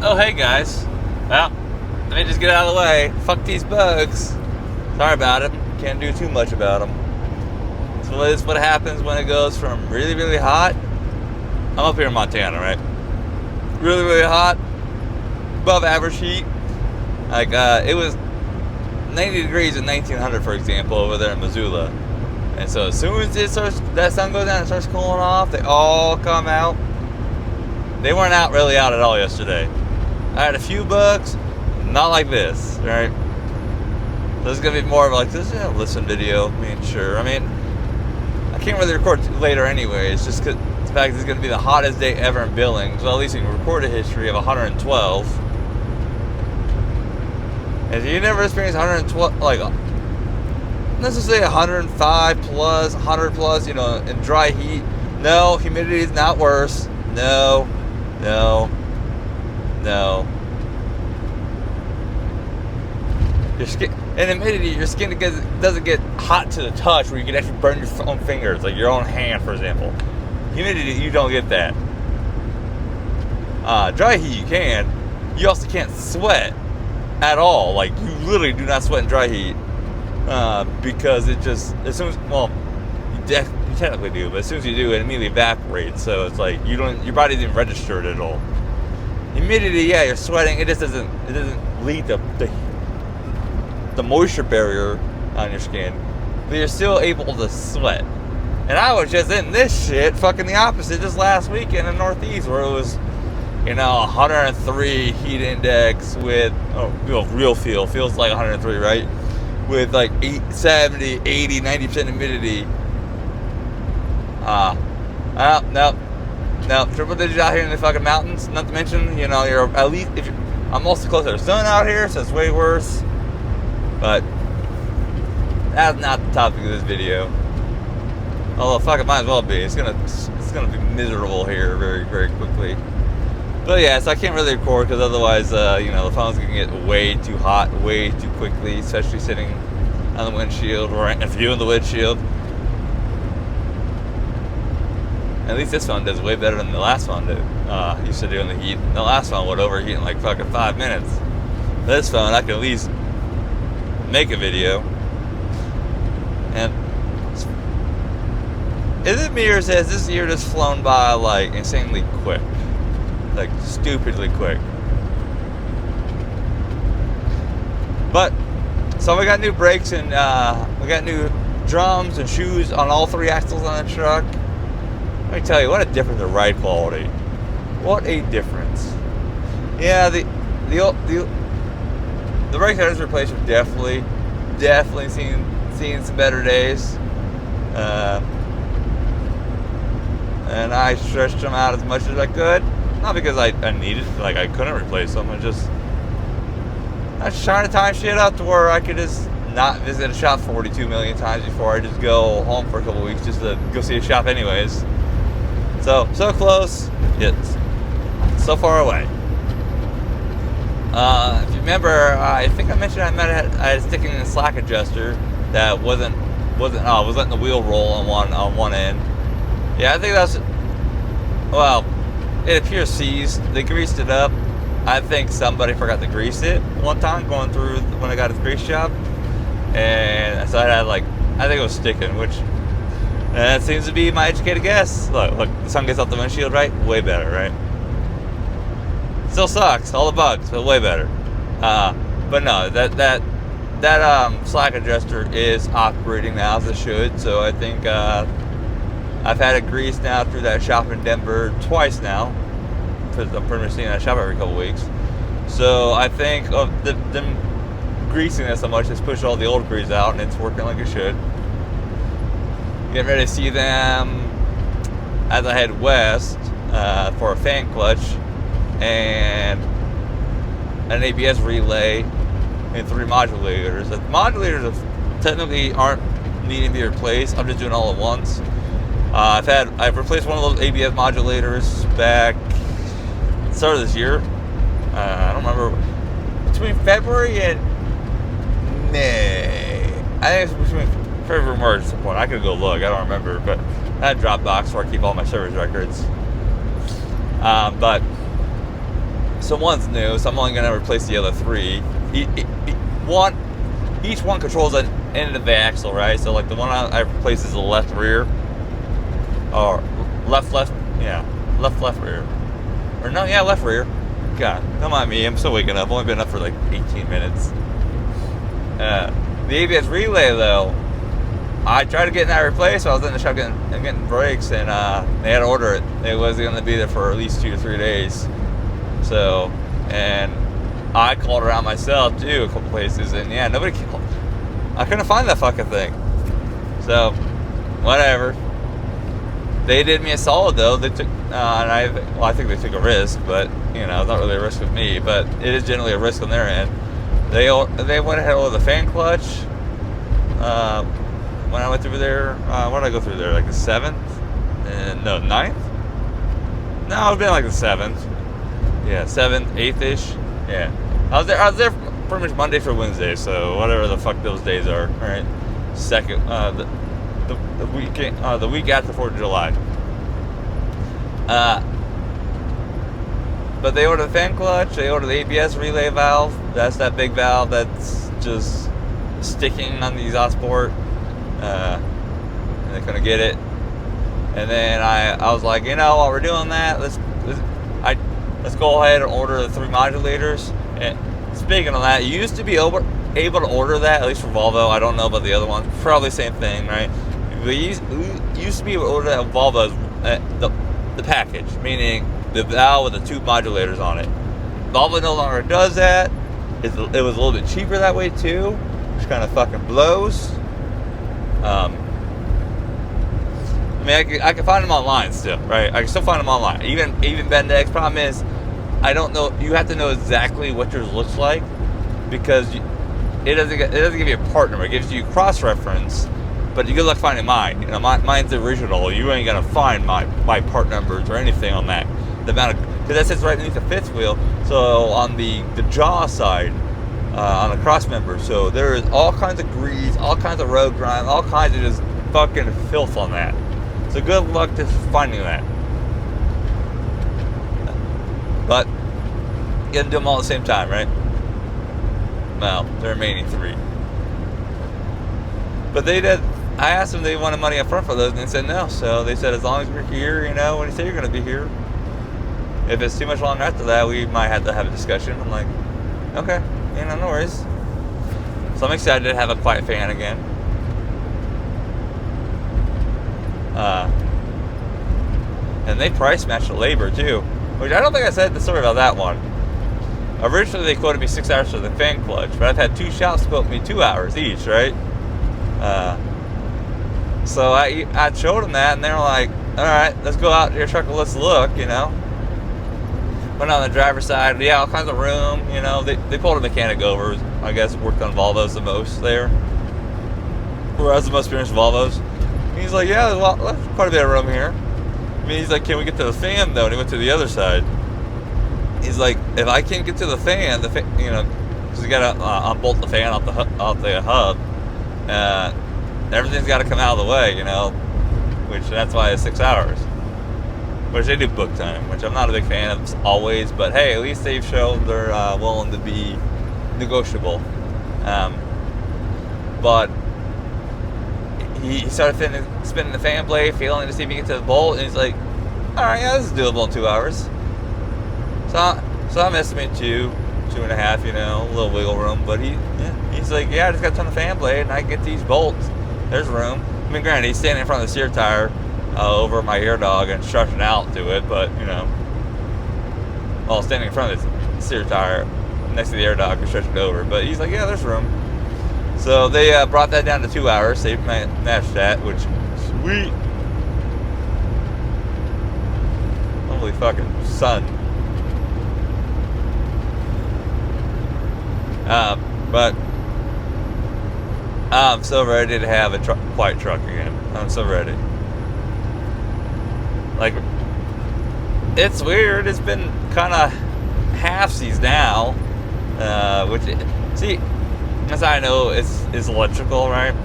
Oh, hey guys. Well, let me just get out of the way. Fuck these bugs. Sorry about them. Can't do too much about them. So this is what happens when it goes from really, really hot. I'm up here in Montana, right? Really, really hot. Above average heat. Like, it was 90 degrees in 1900, for example, over there in Missoula. And so as soon as that sun goes down and starts cooling off, they all come out. They weren't really out at all yesterday. I had a few bugs, not like this, right? So this is gonna be more of like this, listen video. I mean, sure. I mean, I can't really record later anyway. It's just cause the fact that it's gonna be the hottest day ever in Billings. Well, at least in recorded history of 112. And if you never experienced 112, like, let's just say 105 plus, 100 plus, in dry heat. No, humidity is not worse. No. Your skin, and humidity, your skin doesn't get hot to the touch where you can actually burn your own fingers, like your own hand, for example. Humidity, you don't get that. Dry heat, you can. You also can't sweat at all. Like, you literally do not sweat in dry heat because it just, as soon as, well, you technically do, but as soon as you do, it immediately evaporates. So it's like your body doesn't register it at all. Humidity, yeah, you're sweating. It doesn't lead to the moisture barrier on your skin, but you're still able to sweat. And I was just in this shit, fucking the opposite, just last weekend in the Northeast, where it was, 103 heat index with, real feels like 103, right? With like 70, 80, 90% humidity. No, triple digit out here in the fucking mountains. Not to mention, you're at least, I'm also close to the sun out here, so it's way worse. But that's not the topic of this video. Although, fuck, it might as well be. It's gonna be miserable here very, very quickly. But yeah, so I can't really record because otherwise, the phone's gonna get way too hot way too quickly, especially sitting on the windshield or viewing the windshield. At least this phone does way better than the last phone used to do in the heat. The last phone would overheat in like fucking 5 minutes. This phone, I can at least make a video. And is it me or has this year just flown by like insanely quick? Like stupidly quick. But so we got new brakes and we got new drums and shoes on all 3 axles on the truck. Let me tell you, what a difference in ride quality. What a difference. Yeah, the brakes I just replaced were definitely seeing some better days. And I stretched them out as much as I could. Not because I needed, like I couldn't replace them. I was just trying to time shit up to where I could just not visit a shop 42 million times before I just go home for a couple weeks just to go see a shop anyways. So close, yet so far away. If you remember, I think I mentioned I had sticking in a slack adjuster that was letting the wheel roll on one end. Yeah, I think it appears seized. They greased it up. I think somebody forgot to grease it one time going through when I got his grease job, and so I think it was sticking, which. That seems to be my educated guess. Look, the sun gets off the windshield, right? Way better, right? Still sucks, all the bugs, but way better. But no, that slack adjuster is operating now as it should. So I think I've had it greased now through that shop in Denver twice now, because I'm pretty much seeing that shop every couple weeks. So I think them greasing it so much has pushed all the old grease out, and it's working like it should. Getting ready to see them as I head west for a fan clutch and an ABS relay and 3 modulators. The modulators technically aren't needing to be replaced. I'm just doing all at once. I've replaced one of those ABS modulators back at the start of this year. I don't remember, between February and May. I think it's between February and March at some point. I could go look. I don't remember, but I had Dropbox where I keep all my service records. But So one's new, so I'm only gonna replace the other 3. Each one controls an end of the axle, right? So like the one I replace is the left rear, or left rear, or no, yeah, left rear. God, come on me, I'm still waking up. I've only been up for like 18 minutes. The ABS relay though, I tried to get that replaced. I was in the shop getting brakes, and they had to order it. It was going to be there for at least 2 to 3 days. So, and I called around myself too, a couple places, and yeah, nobody called. I couldn't find that fucking thing. So, whatever. They did me a solid though. They took, and I think they took a risk, but you know, it's not really a risk with me, but it is generally a risk on their end. They went ahead with the fan clutch. When I went through there, what did I go through there? Like the 7th? No, 9th? No, it'd been like the 7th. Yeah, 7th, 8th-ish. Yeah. I was there pretty much Monday through Wednesday, so whatever the fuck those days are. Alright. Second, the week after 4th of July. But they ordered the fan clutch, they ordered the ABS relay valve. That's that big valve that's just sticking on the exhaust port. And they couldn't get it. And then I was like, you know, while we're doing that, let's go ahead and order the 3 modulators. And speaking of that, you used to be able to order that, at least for Volvo. I don't know about the other ones. Probably the same thing, right? We used to be able to order that Volvo's the package, meaning the valve with the 2 modulators on it. Volvo no longer does that. It was a little bit cheaper that way too, which kind of fucking blows. I mean, I can find them online still, right? I can still find them online. Even Bendix. Problem is, I don't know. You have to know exactly what yours looks like, because it doesn't give you a part number. It gives you cross reference, but you good luck finding mine. You know, mine's the original. You ain't gonna find my part numbers or anything on that. The amount of, because that sits right underneath the fifth wheel. So on the jaw side, on the cross member, so there is all kinds of grease, all kinds of road grime, all kinds of just fucking filth on that. So good luck just finding that. But you gotta do them all at the same time, right? Well, the remaining 3. But they did. I asked them if they wanted money up front for those, and they said no. So they said as long as we're here, you know, when you say you're gonna be here. If it's too much longer after that, we might have to have a discussion. I'm like, okay, you know, no worries. So I'm excited to have a quiet fan again. And they price match the labor too, which I don't think I said the story about that one. Originally they quoted me 6 hours for the fan clutch, but I've had 2 shops quote me 2 hours each, right? So I showed them that, and they were like, all right, let's go out to your truck and let's look, you know. Went on the driver's side, yeah, all kinds of room, you know. They pulled a mechanic over, I guess, worked on Volvos the most there. Whereas the most experienced Volvos. And he's like, yeah, there's quite a bit of room here. I mean, he's like, can we get to the fan, though? And he went to the other side. He's like, if I can't get to the fan, you know, because you got to unbolt the fan off the hub. Everything's got to come out of the way, you know, which that's why it's 6 hours. Which they do book time, which I'm not a big fan of always, but hey, at least they've shown they're willing to be negotiable. But he started spinning the fan blade, feeling to see if he can get to the bolt, and he's like, all right, yeah, this is doable in 2 hours. So I'm estimating 2.5, you know, a little wiggle room, but he's like, yeah, I just got to turn the fan blade and I can get these bolts. There's room. I mean, granted, he's standing in front of the steer tire over my air dog and stretching out to it, but, you know, while standing in front of the steer tire next to the air dog and stretching over. But he's like, yeah, there's room. So they brought that down to 2 hours. They matched that, which, sweet. Holy fucking sun. But I'm so ready to have a quiet truck again. I'm so ready. Like, it's weird. It's been kind of halfsies now. See, as I know, it's electrical, right?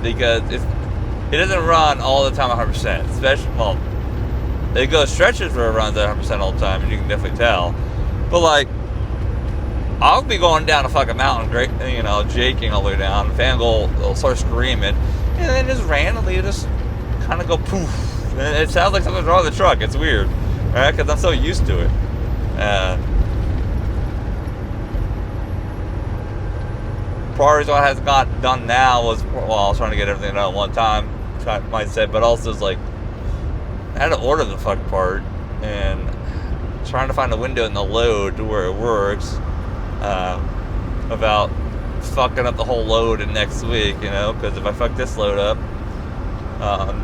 Because it doesn't run all the time 100%. Especially, well, it goes stretches where it runs at 100% all the time, and you can definitely tell. But like, I'll be going down a fucking mountain, jaking all the way down. Fan will start screaming, and then just randomly just kind of go poof. And it sounds like something's wrong with the truck. It's weird, right? Because I'm so used to it. Priorities what has got done now was, well, I was trying to get everything done at one time, mindset, but also it's like I had to order the fucking part and trying to find a window in the load to where it works. About fucking up the whole load in next week, because if I fuck this load up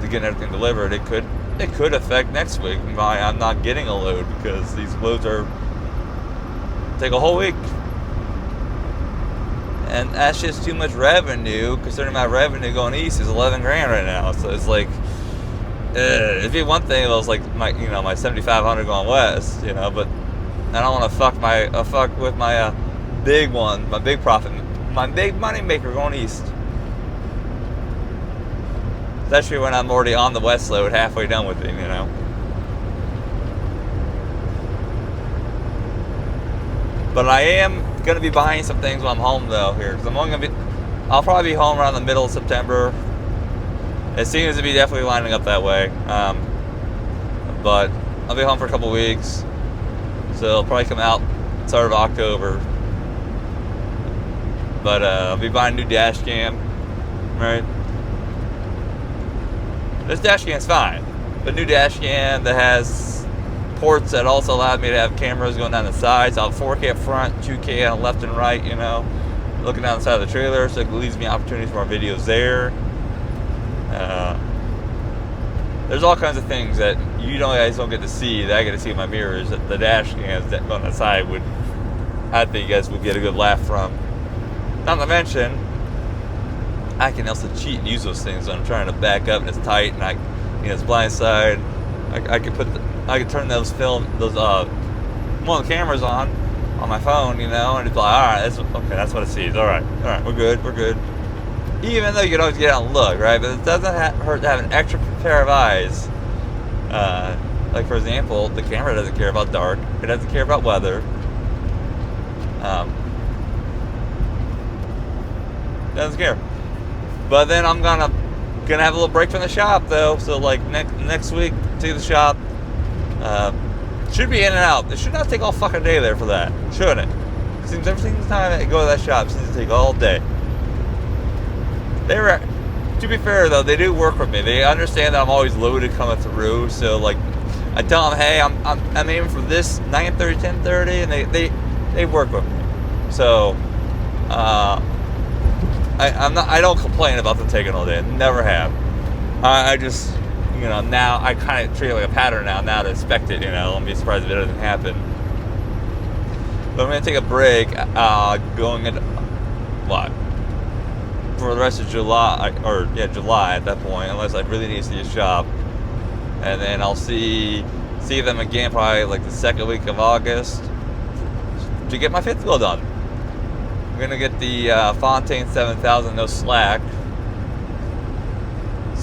to get everything delivered, it could affect next week. I'm not getting a load because these loads take a whole week, and that's just too much revenue. Considering my revenue going east is $11,000 right now, so it's like it'd be one thing if it was like my $7,500 going west, but I don't want to fuck with my big one, my big profit, my big money maker going east. Especially when I'm already on the west load, halfway done with it, But I am gonna be buying some things when I'm home though here, because I'll probably be home around the middle of September. It seems to be definitely lining up that way. But I'll be home for a couple weeks, so it'll probably come out start of October. But I'll be buying a new dash cam, right? This dash cam's fine, but new dash cam that has ports that also allowed me to have cameras going down the sides. I'll have 4K up front, 2K on left and right, looking down the side of the trailer, so it leaves me opportunities for more videos there. There's all kinds of things that you guys don't get to see that I get to see in my mirrors that the dash cams that on the side I think you guys would get a good laugh from. Not to mention, I can also cheat and use those things when I'm trying to back up and it's tight and it's blind side. I could turn those one of the cameras on my phone, and it's like, all right, that's what it sees. All right, we're good. Even though you can always get out and look, right? But it doesn't hurt to have an extra pair of eyes. Like for example, the camera doesn't care about dark. It doesn't care about weather. Doesn't care. But then I'm gonna have a little break from the shop though. So like next week, to the shop. Should be in and out. It should not take all fucking day there for that. Shouldn't. It seems every single time I go to that shop seems to take all day. To be fair though, they do work with me. They understand that I'm always loaded coming through. So like, I tell them, hey, I'm aiming for this 9:30, 10:30, and they work with me. So I don't complain about them taking all day. I never have. I just now I kind of treat it like a pattern now to expect it. And be surprised if it doesn't happen. But I'm gonna take a break. Going into for the rest of July, July at that point, unless I really need to see a shop, and then I'll see them again probably like the second week of August to get my fifth wheel done. I'm gonna get the Fontaine 7000 no slack,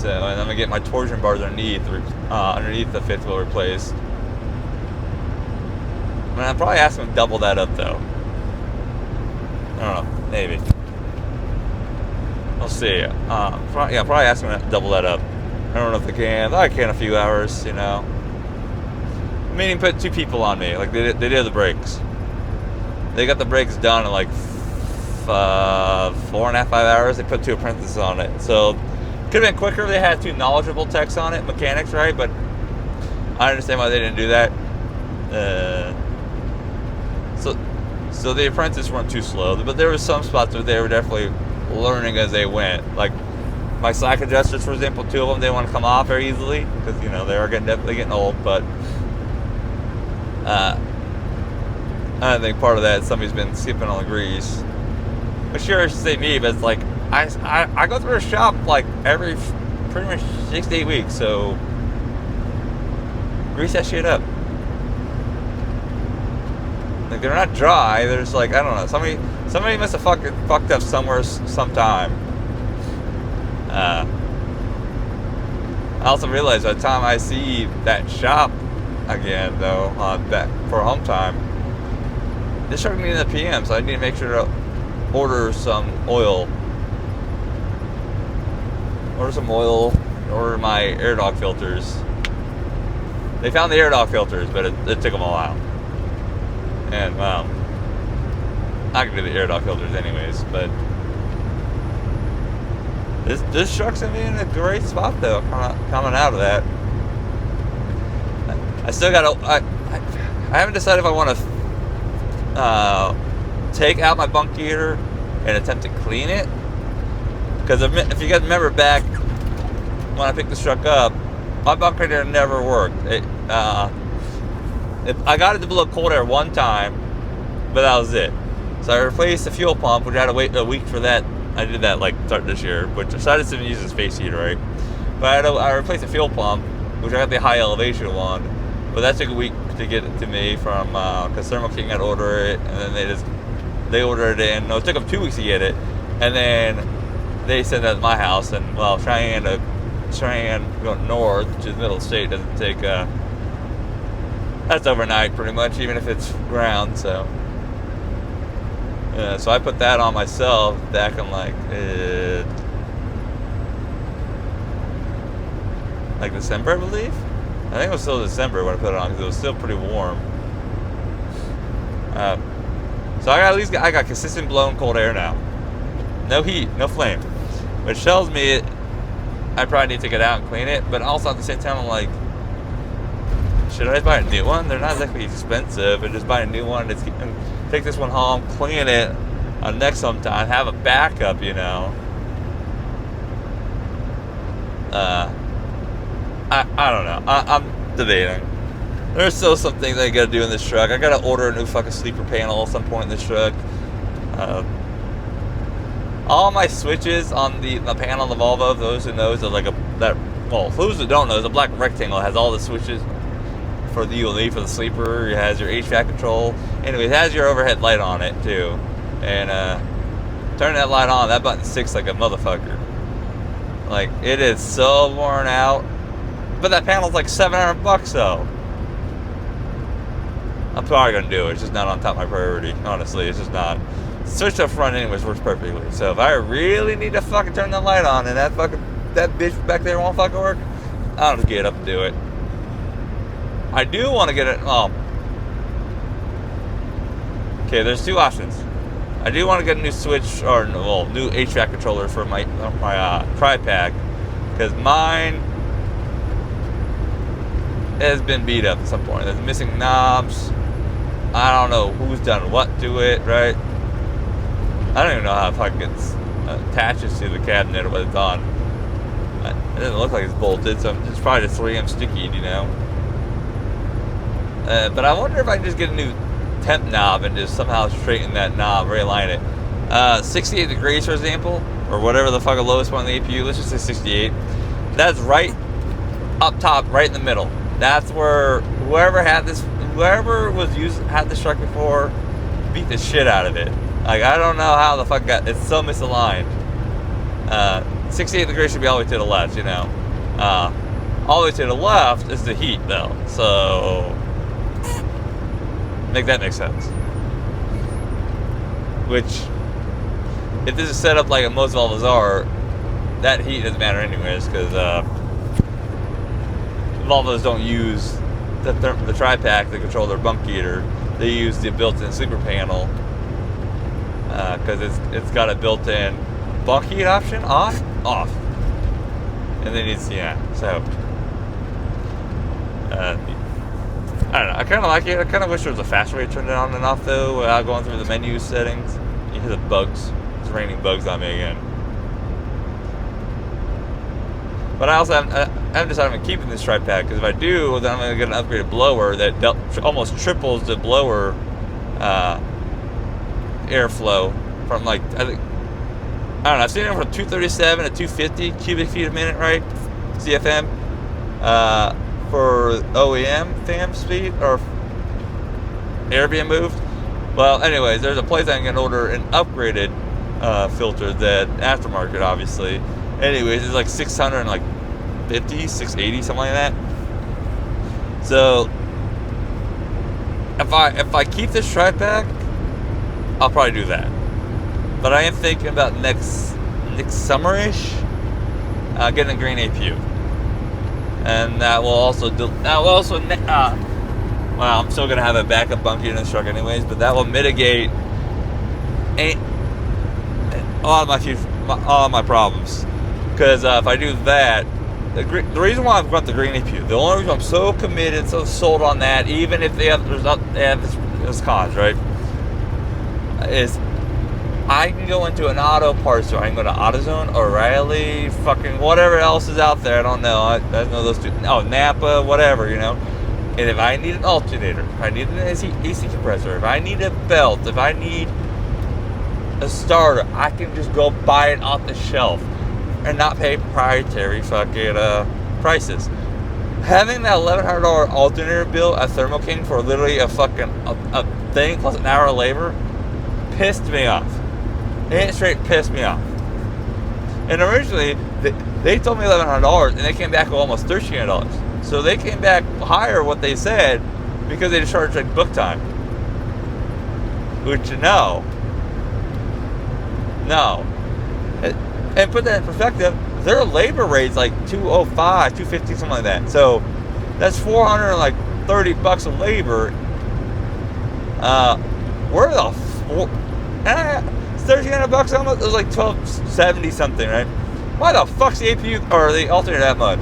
and I'm gonna get my torsion bars underneath the fifth wheel replaced. I'm probably asking them to double that up though. I don't know, maybe. I'll see. Probably asking them to double that up. I don't know if they can. I can in a few hours, Meaning put two people on me. Like they did the brakes. They got the brakes done in like 4.5, 5 hours. They put two apprentices on it. So could have been quicker if they had two knowledgeable techs on it, mechanics, right? But I understand why they didn't do that. So the apprentices weren't too slow, but there were some spots where they were definitely learning as they went. Like my slack adjusters, for example, two of them didn't want to come off very easily because they are definitely getting old. But I think part of that is somebody's been skipping on the grease. But sure, I should say me, but it's like I go through a shop like every pretty much 6 to 8 weeks, so grease that shit up. Like they're not dry. They're just like, I don't know. Somebody must have fucked up somewhere sometime. I also realized by the time I see that shop again, though, back for home time, this truck needed a PM, so I need to make sure to order some oil. Order my air dog filters. They found the air dog filters, but it took them a while. And, well, I can do the air dog filters anyways, but this truck's gonna be in a great spot though, coming out of that. I still gotta, I haven't decided if I want to take out my bunk heater and attempt to clean it. Because if you guys remember back when I picked this truck up, my bunk heater never worked. I got it to blow cold air one time, but that was it. So I replaced the fuel pump, which I had to wait a week for that. I did that like start this year, which decided to use a space heater, right? But I replaced the fuel pump, which I got the high elevation one, but that took a week to get it to me from because Thermo King had to order it, and then they ordered it in. No, it took them 2 weeks to get it, and then they sent it to my house. And well, Cheyenne going north to the middle of the state doesn't take. That's overnight pretty much, even if it's ground. So. So I put that on myself back in like December, I believe. I think it was still December when I put it on because it was still pretty warm. So I got consistent blown cold air now. No heat, no flame, which tells me I probably need to take it out and clean it. But also at the same time, I'm like, should I just buy a new one? They're not exactly expensive, but just buy a new one. Take this one home, clean it next sometime, have a backup, you know. I don't know. I'm debating. There's still some things I gotta do in this truck. I gotta order a new fucking sleeper panel at some point in this truck. All my switches on the panel on the Volvo, those who knows, are those who don't know, the black rectangle has all the switches for the ULE for the sleeper. It has your HVAC control. Anyway, it has your overhead light on it too. And turning that light on, that button sticks like a motherfucker. Like, it is so worn out. But that panel's like $700 though. I'm probably gonna do it. It's just not on top of my priority. Honestly, it's just not. Switch up front anyways works perfectly. So if I really need to fucking turn that light on and that bitch back there won't fucking work, I'll just get up and do it. I do want to get it. Okay, there's two options. I do want to get a new switch or new HVAC controller for my tri-pack because mine has been beat up at some point. There's missing knobs. I don't know who's done what to it, right? I don't even know how it fucking gets attaches to the cabinet or what it's on. It doesn't look like it's bolted, so it's probably just 3M sticky, you know. But I wonder if I can just get a new temp knob and just somehow straighten that knob, realign it. 68 degrees, for example, or whatever the fucking lowest one on the APU. Let's just say 68. That's right up top, right in the middle. That's where whoever had this truck before beat the shit out of it. Like, I don't know how the fuck it's so misaligned. 68 degrees should be all the way to the left, you know. All the way to the left is the heat, though. So make that make sense. Which, if this is set up like most Volvos are, that heat doesn't matter anyways, because Volvos don't use the tri-pack to control their bunk heater. They use the built-in sleeper panel because it's got a built-in bunk heat option, off, and then it's so. I don't know. I kind of like it. I kind of wish there was a faster way to turn it on and off though, without going through the menu settings. You hear the bugs. It's raining bugs on me again. But I also haven't decided I'm keeping this tri-pack because if I do, then I'm going to get an upgraded blower that almost triples the blower airflow from I don't know. I've seen it from 237 to 250 cubic feet a minute, right? CFM for OEM fan speed or air being moved. Well, anyways, there's a place I can order an upgraded filter that aftermarket, obviously. Anyways, it's like 650, 680, something like that. So if I keep this tri-pack, I'll probably do that. But I am thinking about next summer-ish, getting a green APU. And that will also well, I'm still gonna have a backup bunkie in this truck anyways, but that will mitigate a lot of my problems. Because if I do that, the reason why I've got the green APU, the only reason I'm so committed, so sold on that, even if they have its cons, right, is I can go into an auto parts store. I can go to AutoZone, O'Reilly, fucking whatever else is out there. I don't know. I know those two. Oh, Napa, whatever, you know. And if I need an alternator, if I need an AC compressor, if I need a belt, if I need a starter, I can just go buy it off the shelf and not pay proprietary fucking prices. Having that $1,100 alternator bill at Thermo King for literally a thing plus an hour of labor pissed me off. It straight pissed me off. And originally, they told me $1,100, and they came back with almost $1,300. So they came back higher what they said because they charged like book time. Which no. And put that in perspective, their labor rate's like $205, $250, something like that. So that's $430 of labor. Where the it's $1,300 almost. It was like $1,270 something, right? Why the fuck's the APU or the alternator that much?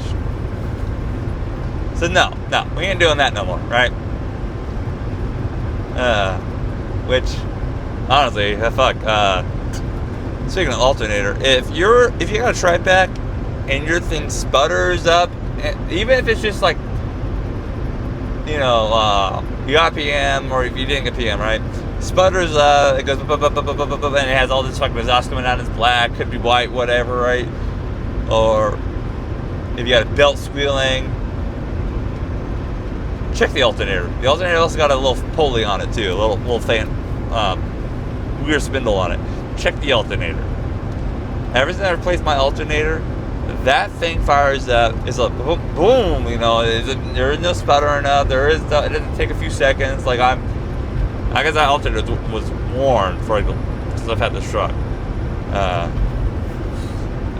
So no, we ain't doing that no more, right? Which honestly, fuck. Speaking of alternator, if you got a tri-pack and your thing sputters up, even if it's just like, you know, you got PM or if you didn't get PM, right? Sputters up, it goes and it has all this fucking exhaust coming out. It's black, could be white, whatever, right? Or if you got a belt squealing, check the alternator. The alternator also got a little pulley on it too, a little fan, weird spindle on it. Check the alternator. Ever since I replaced my alternator, that thing fires up. It's like boom, you know. There is no sputtering up. It doesn't take a few seconds. Like I guess that alternator was worn since I've had this truck.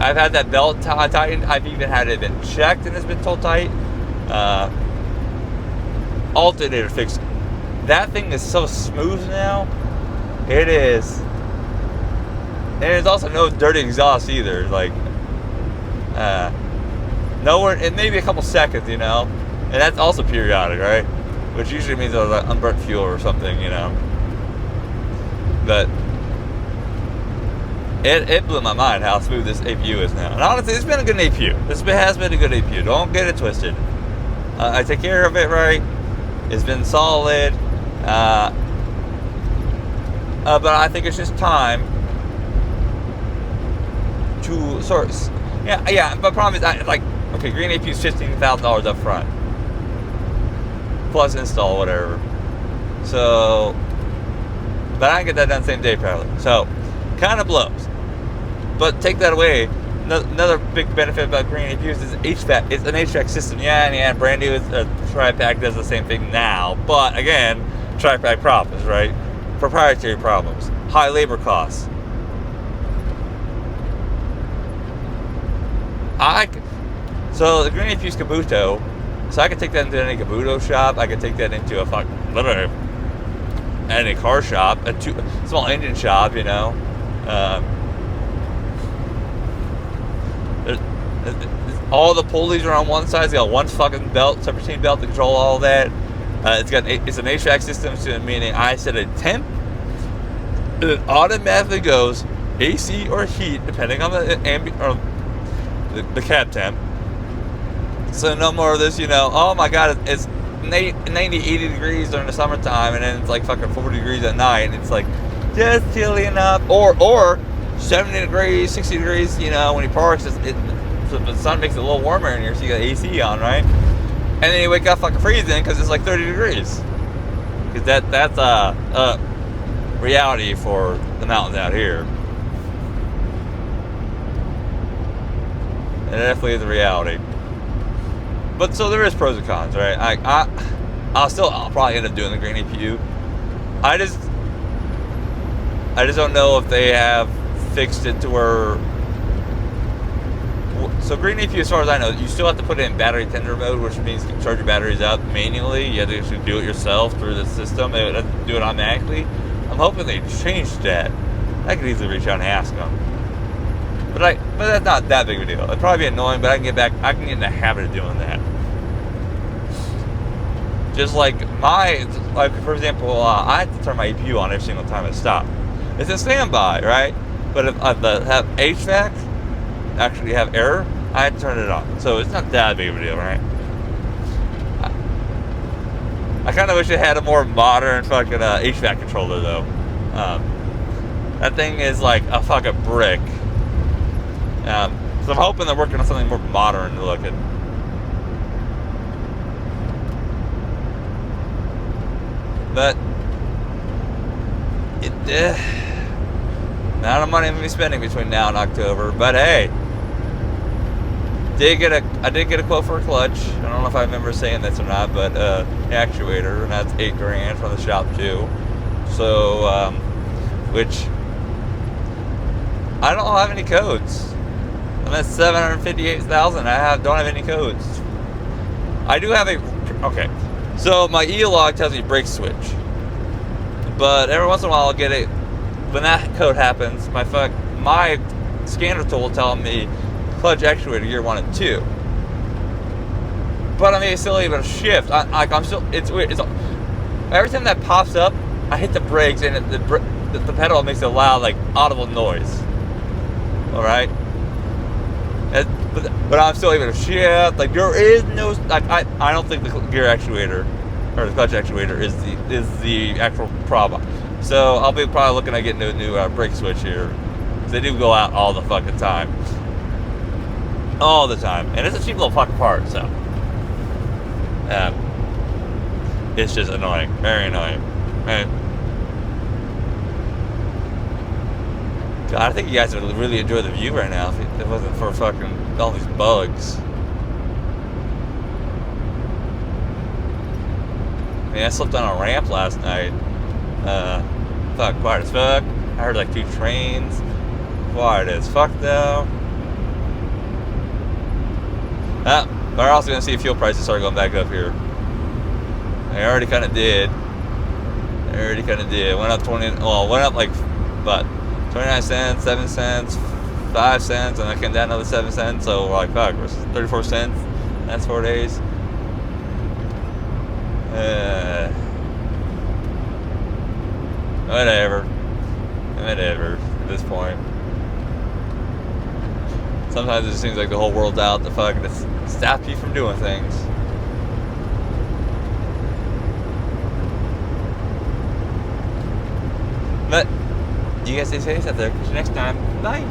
I've had that belt tightened. I've even had it been checked and it's been told tight. Alternator fixed. That thing is so smooth now. It is. And there's also no dirty exhaust either. Like, nowhere, it may be a couple seconds, you know, and that's also periodic, right? Which usually means there's like unburnt fuel or something, you know. But it blew my mind how smooth this APU is now. And honestly, it's been a good APU. This has been a good APU. Don't get it twisted. I take care of it right. It's been solid. But I think it's just time to source. Yeah. But problem is, okay, green APU is $15,000 up front, plus install, whatever. So, but I can get that done same day probably. So, kind of blows. But take that away. Another big benefit about green APUs is HVAC. It's an HVAC system. Yeah, brand new tri-pack does the same thing now. But again, tri-pack problems, right? Proprietary problems, high labor costs. So the green APU is Kabuto, so I could take that into any Kabuto shop. I could take that into literally any car shop, a small engine shop, you know. All the pulleys are on one side. It's got one fucking belt, serpentine belt to control all that. It's an HVAC system, so meaning I set a temp, and it automatically goes AC or heat, depending on the cab temp. So no more of this, you know, oh my god, it's 90, 80 degrees during the summertime, and then it's like fucking 40 degrees at night, and it's like just chilly enough. Or 70 degrees, 60 degrees, you know, when he parks, so the sun makes it a little warmer in here, so you got AC on, right? And then you wake up fucking freezing because it's like 30 degrees. Because that's a reality for the mountains out here. And it definitely is a reality. But so there is pros and cons, right? I'll probably end up doing the green APU. I just don't know if they have fixed it to where. So Green AP, as far as I know, you still have to put it in battery tender mode, which means you can charge your batteries out manually. You have to actually do it yourself through the system. They don't do it automatically. I'm hoping they changed that. I could easily reach out and ask them. But that's not that big of a deal. It'd probably be annoying, but I can get in the habit of doing that. Just like for example, I have to turn my EPU on every single time I stop. It's a standby, right? But if I have HVAC, actually have error, I have to turn it on. So it's not that big of a deal, right? I kind of wish it had a more modern fucking HVAC controller, though. That thing is like a fucking brick. So I'm hoping they're working on something more modern looking. But not enough money I'm gonna be spending between now and October. But hey, I did get a quote for a clutch. I don't know if I remember saying this or not, but actuator, and that's $8,000 from the shop too. So, which I don't have any codes. I'm at 758,000. Don't have any codes. I do have okay. So my E-log tells me brake switch, but every once in a while I'll get it. When that code happens, my scanner tool will tell me clutch actuator year 1 and 2. But I mean, it's still able to shift. I'm still. It's weird. Every time that pops up, I hit the brakes and the pedal makes a loud, like, audible noise. All right. But I'm still able to shift. Like, there is no, like, I don't think the gear actuator or the clutch actuator is the actual problem. So I'll be probably looking at getting a new brake switch here. They do go out all the fucking time. All the time. And it's a cheap little fucking part, so it's just annoying. Very annoying. And God, I think you guys would really enjoy the view right now if it wasn't for fucking all these bugs. I mean, I slept on a ramp last night. Fuck, quiet as fuck. I heard like 2 trains. Quiet as fuck though. We're also gonna see fuel prices start going back up here. They already kind of did. Went up went up like, what? 29 cents, 7 cents, 5 cents, and I came down another 7 cents. So we're like, fuck, we're 34 cents. That's 4 days. Whatever. At this point, sometimes it just seems like the whole world's out to fucking stop you from doing things. But you guys stay safe out there. Catch you next time. Bye.